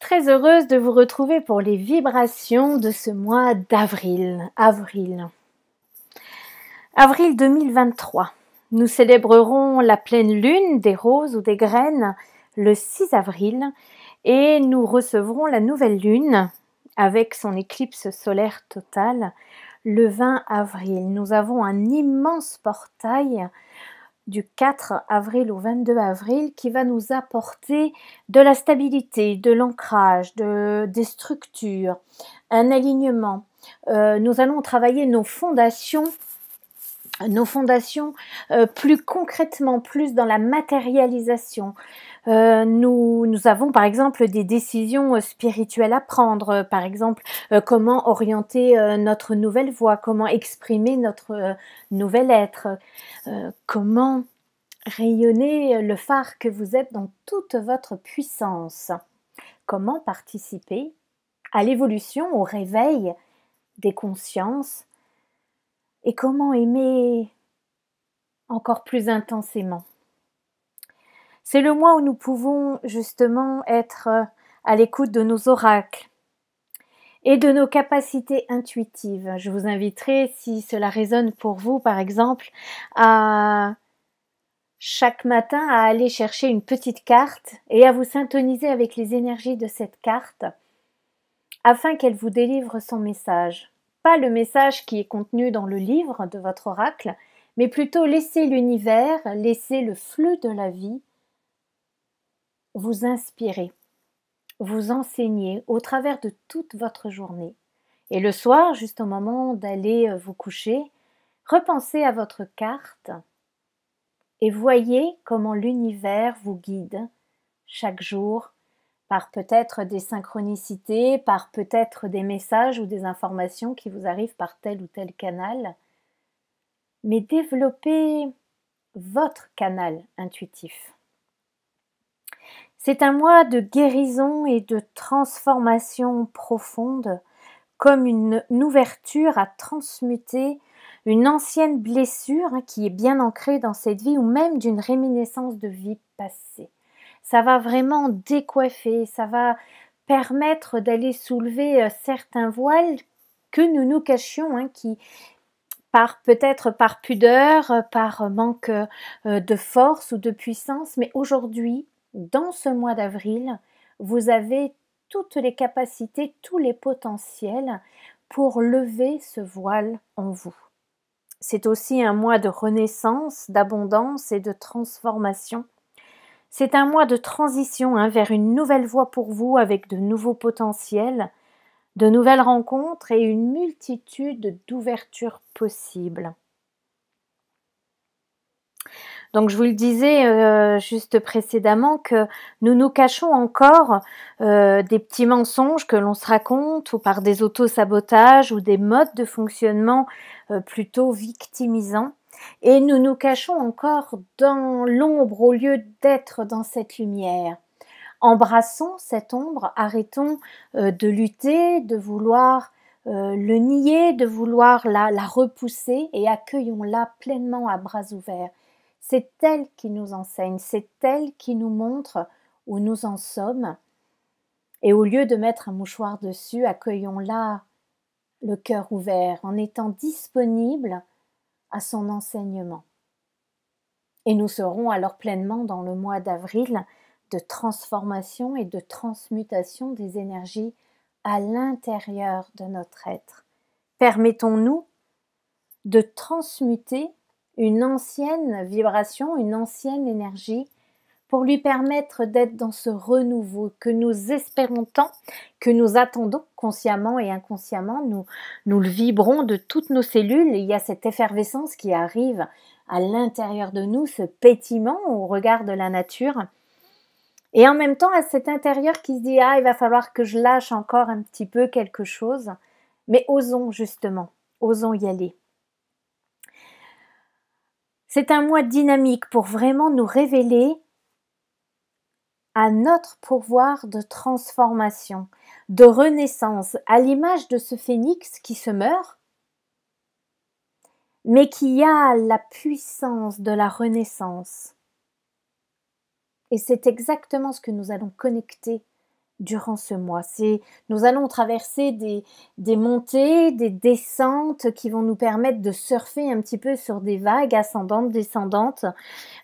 très heureuse de vous retrouver pour les vibrations de ce mois d'avril. Avril 2023. Nous célébrerons la pleine lune des roses ou des graines le 6 avril et nous recevrons la nouvelle lune avec son éclipse solaire totale le 20 avril. Nous avons un immense portail du 4 avril au 22 avril qui va nous apporter de la stabilité, de l'ancrage, des structures, un alignement. Nous allons travailler nos fondations plus concrètement, plus dans la matérialisation. Nous avons par exemple des décisions spirituelles à prendre, par exemple comment orienter notre nouvelle voix, comment exprimer notre nouvel être, comment rayonner le phare que vous êtes dans toute votre puissance, comment participer à l'évolution, au réveil des consciences et comment aimer encore plus intensément. C'est le mois où nous pouvons justement être à l'écoute de nos oracles et de nos capacités intuitives. Je vous inviterai, si cela résonne pour vous, par exemple, à chaque matin à aller chercher une petite carte et à vous syntoniser avec les énergies de cette carte afin qu'elle vous délivre son message. Pas le message qui est contenu dans le livre de votre oracle, mais plutôt laisser l'univers, laisser le flux de la vie vous inspirer, vous enseigner au travers de toute votre journée. Et le soir, juste au moment d'aller vous coucher, repensez à votre carte et voyez comment l'univers vous guide chaque jour par peut-être des synchronicités, par peut-être des messages ou des informations qui vous arrivent par tel ou tel canal. Mais développez votre canal intuitif. C'est un mois de guérison et de transformation profonde, comme une ouverture à transmuter une ancienne blessure qui est bien ancrée dans cette vie ou même d'une réminiscence de vie passée. Ça va vraiment décoiffer, ça va permettre d'aller soulever certains voiles que nous nous cachions, qui peut-être par pudeur, par manque de force ou de puissance, mais aujourd'hui, dans ce mois d'avril, vous avez toutes les capacités, tous les potentiels pour lever ce voile en vous. C'est aussi un mois de renaissance, d'abondance et de transformation. C'est un mois de transition vers une nouvelle voie pour vous avec de nouveaux potentiels, de nouvelles rencontres et une multitude d'ouvertures possibles. Donc je vous le disais juste précédemment que nous nous cachons encore des petits mensonges que l'on se raconte ou par des auto-sabotages ou des modes de fonctionnement plutôt victimisants. Et nous nous cachons encore dans l'ombre au lieu d'être dans cette lumière. Embrassons cette ombre, arrêtons de lutter, de vouloir le nier, de vouloir la repousser et accueillons-la pleinement à bras ouverts. C'est elle qui nous enseigne, c'est elle qui nous montre où nous en sommes. Et au lieu de mettre un mouchoir dessus, accueillons-la le cœur ouvert en étant disponible à son enseignement. Et nous serons alors pleinement dans le mois d'avril de transformation et de transmutation des énergies à l'intérieur de notre être. Permettons-nous de transmuter une ancienne vibration, une ancienne énergie pour lui permettre d'être dans ce renouveau que nous espérons tant, que nous attendons consciemment et inconsciemment. Nous le vibrons de toutes nos cellules et il y a cette effervescence qui arrive à l'intérieur de nous, ce pétillement au regard de la nature. Et en même temps, à cet intérieur qui se dit « Ah, il va falloir que je lâche encore un petit peu quelque chose ». Mais osons justement, osons y aller. C'est un mois dynamique pour vraiment nous révéler à notre pouvoir de transformation, de renaissance, à l'image de ce phénix qui se meurt, mais qui a la puissance de la renaissance. Et c'est exactement ce que nous allons connecter durant ce mois. Nous allons traverser des montées, des descentes qui vont nous permettre de surfer un petit peu sur des vagues ascendantes, descendantes.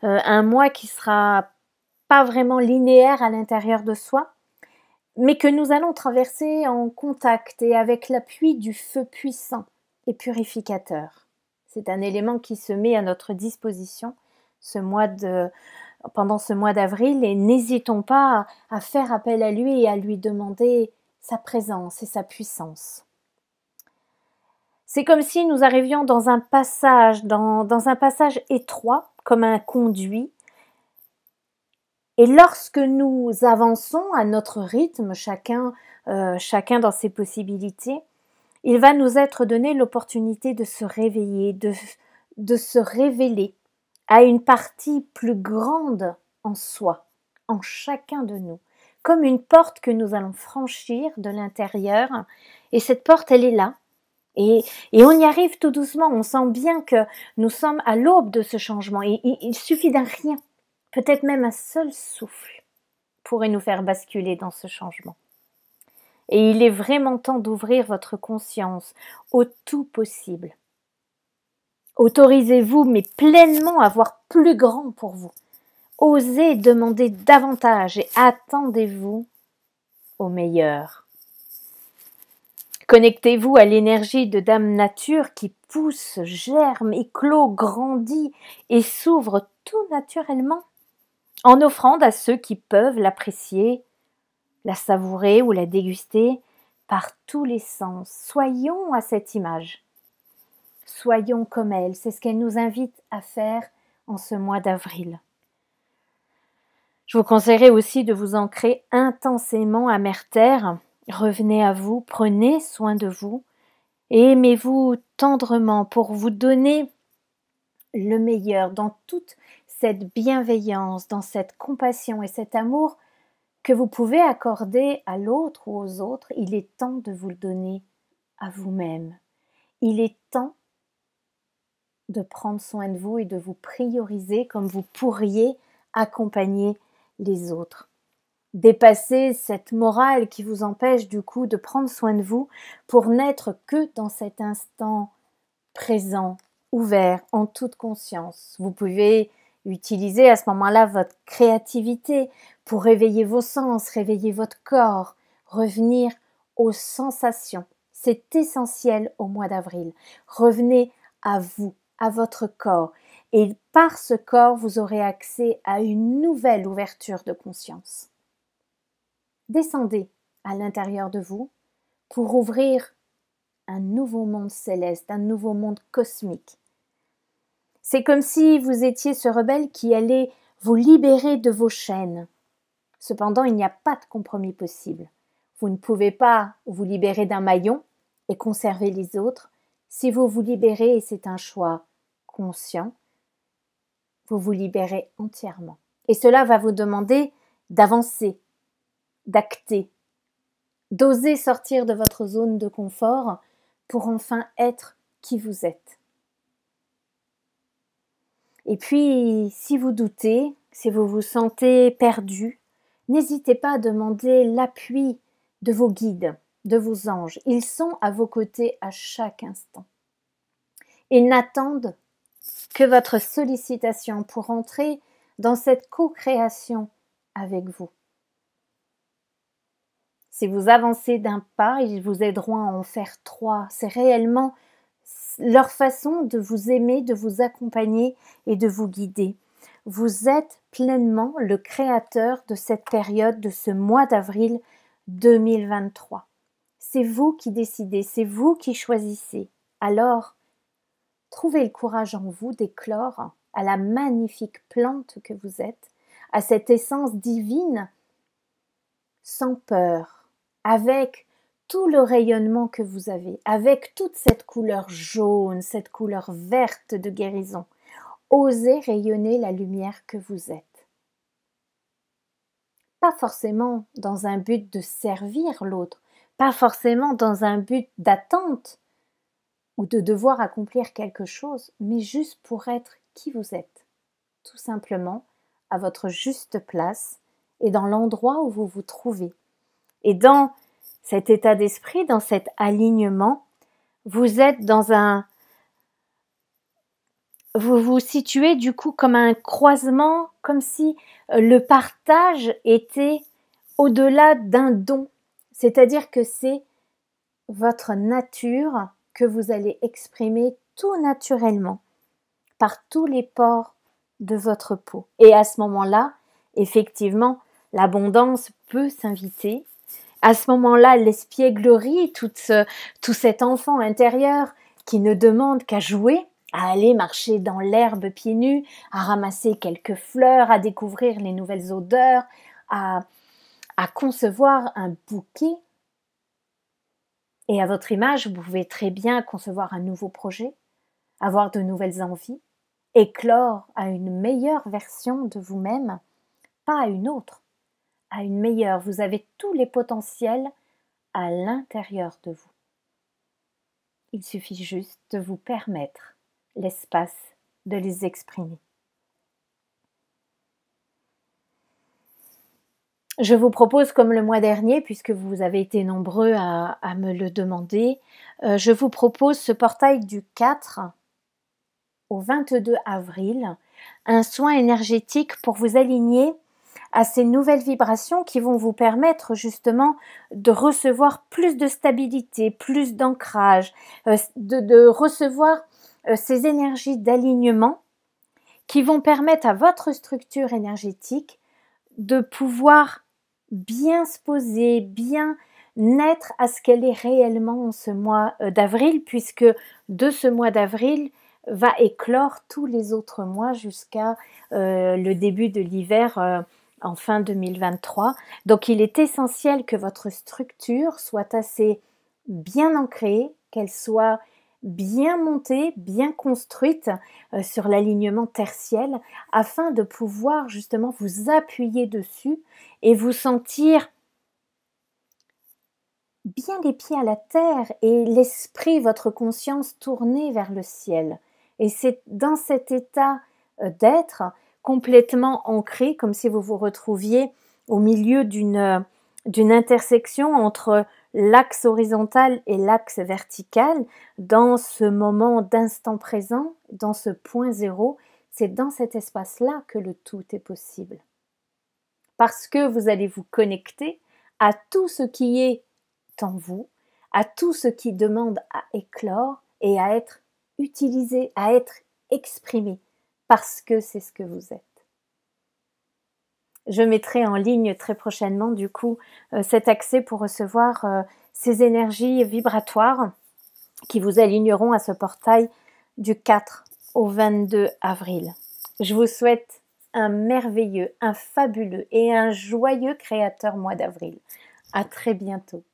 Un mois qui sera pas vraiment linéaire à l'intérieur de soi, mais que nous allons traverser en contact et avec l'appui du feu puissant et purificateur. C'est un élément qui se met à notre disposition pendant ce mois d'avril, et n'hésitons pas à faire appel à lui et à lui demander sa présence et sa puissance. C'est comme si nous arrivions dans un passage étroit, comme un conduit, et lorsque nous avançons à notre rythme, chacun dans ses possibilités, il va nous être donné l'opportunité de se réveiller, de se révéler à une partie plus grande en soi, en chacun de nous, comme une porte que nous allons franchir de l'intérieur. Et cette porte, elle est là. Et on y arrive tout doucement. On sent bien que nous sommes à l'aube de ce changement. Et il suffit d'un rien, peut-être même un seul souffle, pourrait nous faire basculer dans ce changement. Et il est vraiment temps d'ouvrir votre conscience au tout possible. Autorisez-vous, mais pleinement, à voir plus grand pour vous. Osez demander davantage et attendez-vous au meilleur. Connectez-vous à l'énergie de Dame Nature qui pousse, germe, éclot, grandit et s'ouvre tout naturellement, en offrande à ceux qui peuvent l'apprécier, la savourer ou la déguster par tous les sens. Soyons à cette image. Soyons comme elle, c'est ce qu'elle nous invite à faire en ce mois d'avril. Je vous conseillerais aussi de vous ancrer intensément à Mère Terre. Revenez à vous, prenez soin de vous et aimez-vous tendrement pour vous donner le meilleur dans toute cette bienveillance, dans cette compassion et cet amour que vous pouvez accorder à l'autre ou aux autres. Il est temps de vous le donner à vous-même. Il est temps de prendre soin de vous et de vous prioriser comme vous pourriez accompagner les autres. Dépasser cette morale qui vous empêche du coup de prendre soin de vous pour n'être que dans cet instant présent, ouvert, en toute conscience. Vous pouvez utiliser à ce moment-là votre créativité pour réveiller vos sens, réveiller votre corps, revenir aux sensations. C'est essentiel au mois d'avril. Revenez à vous, à votre corps. Et par ce corps, vous aurez accès à une nouvelle ouverture de conscience. Descendez à l'intérieur de vous pour ouvrir un nouveau monde céleste, un nouveau monde cosmique. C'est comme si vous étiez ce rebelle qui allait vous libérer de vos chaînes. Cependant, il n'y a pas de compromis possible. Vous ne pouvez pas vous libérer d'un maillon et conserver les autres. Si vous vous libérez, et c'est un choix conscient, vous vous libérez entièrement. Et cela va vous demander d'avancer, d'acter, d'oser sortir de votre zone de confort pour enfin être qui vous êtes. Et puis, si vous doutez, si vous vous sentez perdu, n'hésitez pas à demander l'appui de vos guides, de vos anges. Ils sont à vos côtés à chaque instant. Ils n'attendent que votre sollicitation pour entrer dans cette co-création avec vous. Si vous avancez d'un pas, ils vous aideront à en faire 3. C'est réellement leur façon de vous aimer, de vous accompagner et de vous guider. Vous êtes pleinement le créateur de cette période, de ce mois d'avril 2023. C'est vous qui décidez, c'est vous qui choisissez. Alors, trouvez le courage en vous d'éclore à la magnifique plante que vous êtes, à cette essence divine, sans peur, avec tout le rayonnement que vous avez, avec toute cette couleur jaune, cette couleur verte de guérison. Osez rayonner la lumière que vous êtes. Pas forcément dans un but de servir l'autre, pas forcément dans un but d'attente ou de devoir accomplir quelque chose, mais juste pour être qui vous êtes, tout simplement à votre juste place et dans l'endroit où vous vous trouvez. Et dans cet état d'esprit, dans cet alignement, vous êtes vous vous situez du coup comme un croisement, comme si le partage était au-delà d'un don. C'est-à-dire que c'est votre nature que vous allez exprimer tout naturellement par tous les pores de votre peau. Et à ce moment-là, effectivement, l'abondance peut s'inviter. À ce moment-là, l'espièglerie, tout cet enfant intérieur qui ne demande qu'à jouer, à aller marcher dans l'herbe pieds nus, à ramasser quelques fleurs, à découvrir les nouvelles odeurs, à concevoir un bouquet. Et à votre image, vous pouvez très bien concevoir un nouveau projet, avoir de nouvelles envies, éclore à une meilleure version de vous-même, pas à une autre, à une meilleure. Vous avez tous les potentiels à l'intérieur de vous. Il suffit juste de vous permettre l'espace de les exprimer. Je vous propose, comme le mois dernier, puisque vous avez été nombreux à me le demander, je vous propose ce portail du 4 au 22 avril, un soin énergétique pour vous aligner à ces nouvelles vibrations qui vont vous permettre justement de recevoir plus de stabilité, plus d'ancrage, de recevoir ces énergies d'alignement qui vont permettre à votre structure énergétique de pouvoir bien se poser, bien naître à ce qu'elle est réellement en ce mois d'avril, puisque de ce mois d'avril va éclore tous les autres mois jusqu'à le début de l'hiver en fin 2023. Donc il est essentiel que votre structure soit assez bien ancrée, qu'elle soit bien montée, bien construite sur l'alignement tertiel, afin de pouvoir justement vous appuyer dessus et vous sentir bien les pieds à la terre et l'esprit, votre conscience tournée vers le ciel. Et c'est dans cet état d'être complètement ancré, comme si vous vous retrouviez au milieu d'une intersection entre l'axe horizontal et l'axe vertical, dans ce moment d'instant présent, dans ce point zéro. C'est dans cet espace-là que le tout est possible. Parce que vous allez vous connecter à tout ce qui est en vous, à tout ce qui demande à éclore et à être utilisé, à être exprimé, parce que c'est ce que vous êtes. Je mettrai en ligne très prochainement du coup cet accès pour recevoir ces énergies vibratoires qui vous aligneront à ce portail du 4 au 22 avril. Je vous souhaite un merveilleux, un fabuleux et un joyeux créateur mois d'avril. À très bientôt.